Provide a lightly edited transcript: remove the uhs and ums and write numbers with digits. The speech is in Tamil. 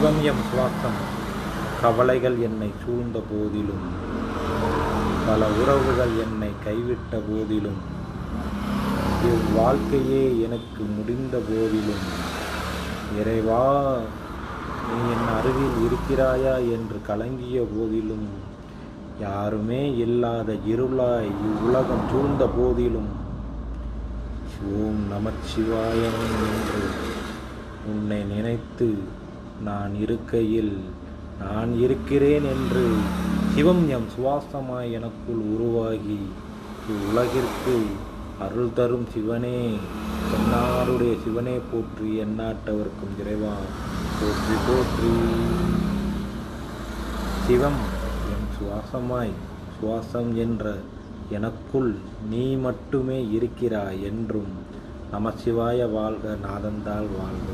சிவம் எம் சுவாசம். கவலைகள் என்னை சூழ்ந்த போதிலும், பல உறவுகள் என்னை கைவிட்ட போதிலும், இவ்வாழ்க்கையே எனக்கு முடிந்த போதிலும், இறைவா நீ என் அருகில் இருக்கிறாயா என்று கலங்கிய போதிலும், யாருமே இல்லாத இருளாய் இவ்வுலகம் சூழ்ந்த போதிலும், ஓம் நமச்சிவாயம் என்று உன்னை நினைத்து நான் இருக்கையில் நான் இருக்கிறேன் என்று சிவம் எம் சுவாசமாய் எனக்குள் உருவாகி இவ்வுலகிற்கு அருள் தரும் சிவனே, என்னாருடைய சிவனே போற்றி, எந்நாட்டவர்க்கும் இறைவா போற்றி போற்றி. சிவம் எம் சுவாசமாய் சுவாசம் என்ற எனக்குள் நீ மட்டுமே இருக்கிறாய் என்றும். நமசிவாய வாழ்க, நாதந்தாள் வாழ்க.